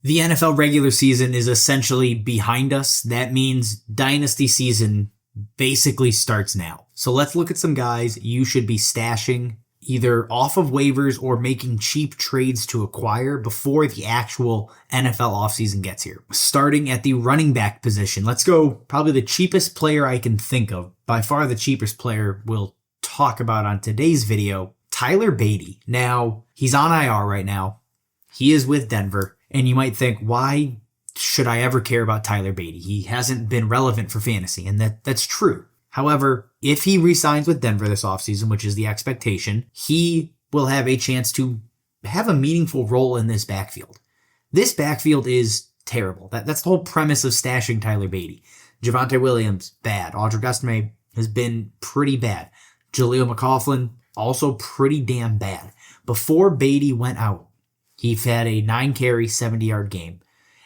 The NFL regular season is essentially behind us. That means Dynasty season basically starts now. So let's look at some guys you should be stashing either off of waivers or making cheap trades to acquire before the actual NFL offseason gets here. Starting at the running back position, let's go probably the cheapest player I can think of. By far the cheapest player we'll talk about on today's video, Tyler Badie. Now, he's on IR right now. He is with Denver. And you might think, why should I ever care about Tyler Badie? He hasn't been relevant for fantasy, and that's true. However, if he re-signs with Denver this offseason, which is the expectation, he will have a chance to have a meaningful role in this backfield. This backfield is terrible. That's the whole premise of stashing Tyler Badie. Javonte Williams, bad. Audric Estime has been pretty bad. Jaleel McLaughlin, also pretty damn bad. Before Badie went out, he had a 9-carry, 70-yard game.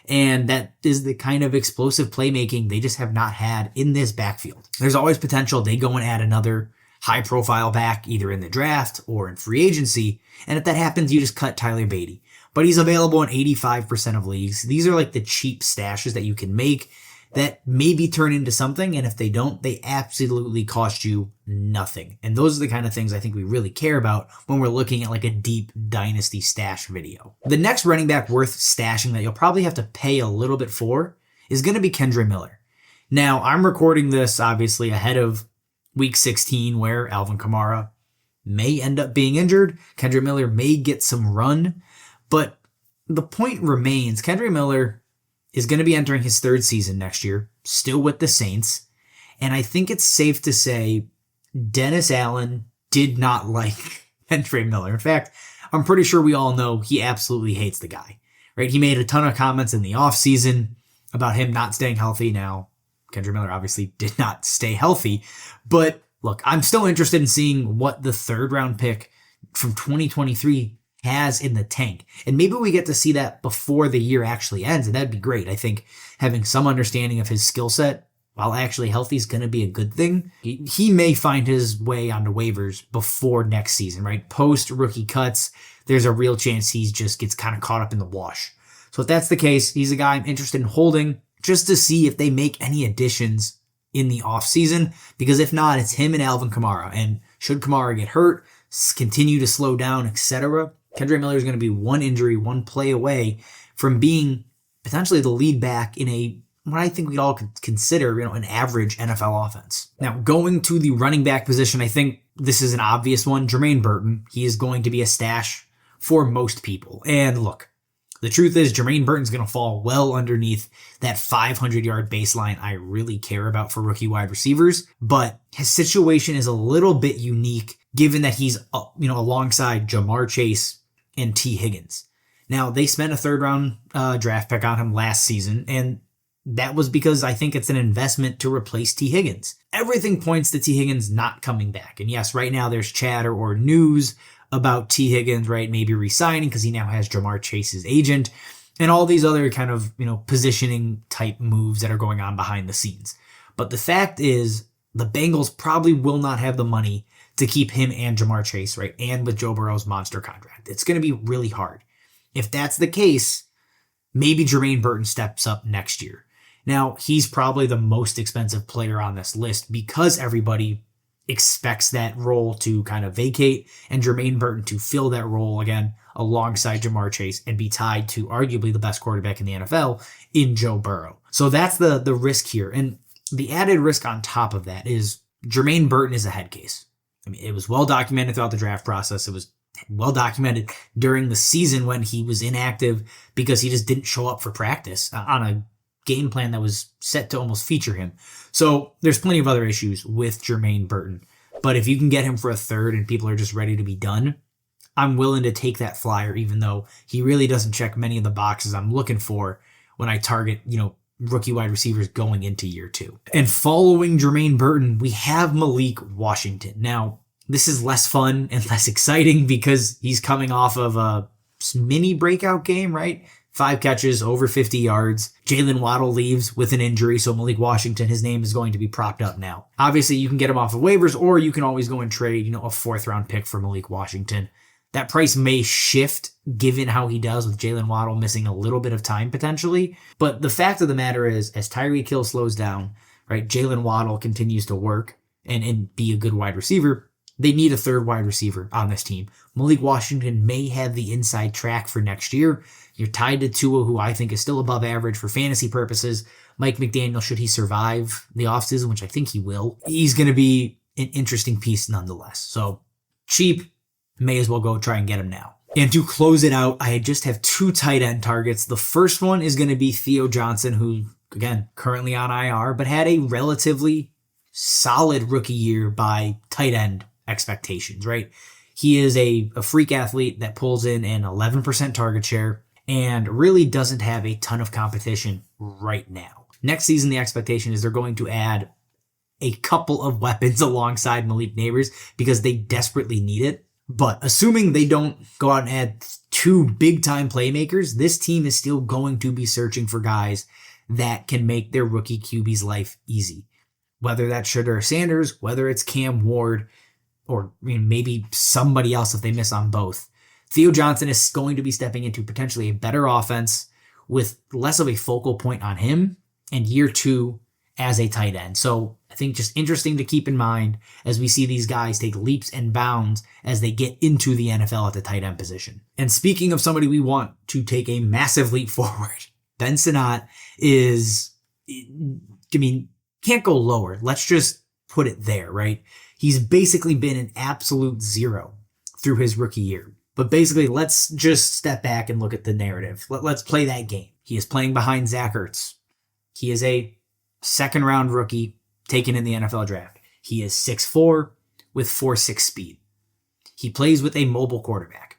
And that is the kind of explosive playmaking they just have not had in this backfield. There's always potential they go and add another high-profile back either in the draft or in free agency. And if that happens, you just cut Tyler Badie. But he's available in 85% of leagues. These are like the cheap stashes that you can make that maybe turn into something, and if they don't, they absolutely cost you nothing. And those are the kind of things I think we really care about when we're looking at like a deep dynasty stash video. The next running back worth stashing that you'll probably have to pay a little bit for is going to be Kendre Miller. Now, I'm recording this obviously ahead of week 16 where Alvin Kamara may end up being injured. Kendre Miller may get some run, but the point remains, Kendre Miller is going to be entering his third season next year, still with the Saints. And I think it's safe to say Dennis Allen did not like Kendre Miller. In fact, I'm pretty sure we all know he absolutely hates the guy, right? He made a ton of comments in the offseason about him not staying healthy. Now, Kendre Miller obviously did not stay healthy, but look, I'm still interested in seeing what the third round pick from 2023 has in the tank. And maybe we get to see that before the year actually ends, and that'd be great. I think having some understanding of his skill set while actually healthy is going to be a good thing. He may find his way onto waivers before next season, right? Post rookie cuts, there's a real chance he just gets kind of caught up in the wash. So if that's the case, he's a guy I'm interested in holding just to see if they make any additions in the offseason, because if not, it's him and Alvin Kamara. And should Kamara get hurt, continue to slow down, etc., Kendre Miller is going to be one injury, one play away from being potentially the lead back in a, what I think we all could consider, an average NFL offense. Now, going to the running back position, I think this is an obvious one. Jermaine Burton, he is going to be a stash for most people. And look, the truth is Jermaine Burton's going to fall well underneath that 500-yard baseline I really care about for rookie wide receivers. But his situation is a little bit unique given that he's, alongside Jamar Chase and T. Higgins. Now, they spent a third-round draft pick on him last season, and that was because I think it's an investment to replace T. Higgins. Everything points to T. Higgins not coming back. And yes, right now there's chatter or news about T. Higgins, right, maybe re-signing because he now has Jamar Chase's agent and all these other kind of, positioning type moves that are going on behind the scenes. But the fact is, the Bengals probably will not have the money to keep him and Jamar Chase, right? And with Joe Burrow's monster contract. It's going to be really hard. If that's the case, maybe Jermaine Burton steps up next year. Now, he's probably the most expensive player on this list because everybody expects that role to kind of vacate and Jermaine Burton to fill that role again alongside Jamar Chase and be tied to arguably the best quarterback in the NFL in Joe Burrow. So that's the risk here. And the added risk on top of that is Jermaine Burton is a head case. I mean, it was well documented throughout the draft process. It was well documented during the season when he was inactive because he just didn't show up for practice on a game plan that was set to almost feature him. So there's plenty of other issues with Jermaine Burton. But if you can get him for a third and people are just ready to be done, I'm willing to take that flyer, even though he really doesn't check many of the boxes I'm looking for when I target, rookie wide receivers going into year 2. And following Jermaine Burton, we have Malik Washington. Now, this is less fun and less exciting because he's coming off of a mini breakout game, right? 5 catches, over 50 yards. Jalen Waddle leaves with an injury, so Malik Washington, his name is going to be propped up now. Obviously, you can get him off of waivers, or you can always go and trade, a 4th round pick for Malik Washington. That price may shift given how he does with Jalen Waddle missing a little bit of time potentially. But the fact of the matter is, as Tyreek Hill slows down, right, Jalen Waddle continues to work and be a good wide receiver. They need a third wide receiver on this team. Malik Washington may have the inside track for next year. You're tied to Tua, who I think is still above average for fantasy purposes. Mike McDaniel, should he survive the offseason, which I think he will, he's going to be an interesting piece nonetheless. So cheap, may as well go try and get him now. And to close it out, I just have 2 tight end targets. The first one is going to be Theo Johnson, who, again, currently on IR, but had a relatively solid rookie year by tight end expectations, right? He is a freak athlete that pulls in an 11% target share and really doesn't have a ton of competition right now. Next season, the expectation is they're going to add a couple of weapons alongside Malik Neighbors because they desperately need it. But assuming they don't go out and add 2 big-time playmakers, this team is still going to be searching for guys that can make their rookie QB's life easy. Whether that's Shedeur Sanders, whether it's Cam Ward, or maybe somebody else if they miss on both. Theo Johnson is going to be stepping into potentially a better offense with less of a focal point on him and year 2 as a tight end. So I think just interesting to keep in mind as we see these guys take leaps and bounds as they get into the NFL at the tight end position. And speaking of somebody we want to take a massive leap forward, Ben Sinnott is, can't go lower. Let's just put it there, right? He's basically been an absolute zero through his rookie year. But basically, let's just step back and look at the narrative. Let's play that game. He is playing behind Zach Ertz. He is a second-round rookie taken in the NFL draft. He is 6'4", with 4.6 speed. He plays with a mobile quarterback.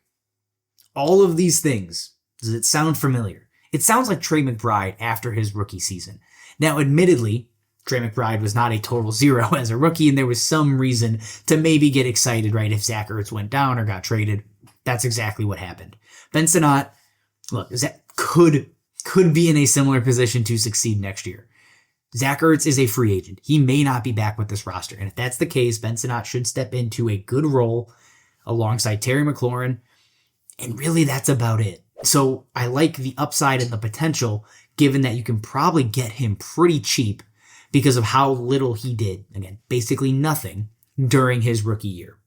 All of these things, does it sound familiar? It sounds like Trey McBride after his rookie season. Now, admittedly, Trey McBride was not a total zero as a rookie, and there was some reason to maybe get excited, right, if Zach Ertz went down or got traded. That's exactly what happened. Ben Sinnott, look, could be in a similar position to succeed next year. Zach Ertz is a free agent. He may not be back with this roster, and if that's the case, Ben Sinnott should step into a good role alongside Terry McLaurin, and really that's about it. So I like the upside and the potential, given that you can probably get him pretty cheap because of how little he did. Again, basically nothing during his rookie year.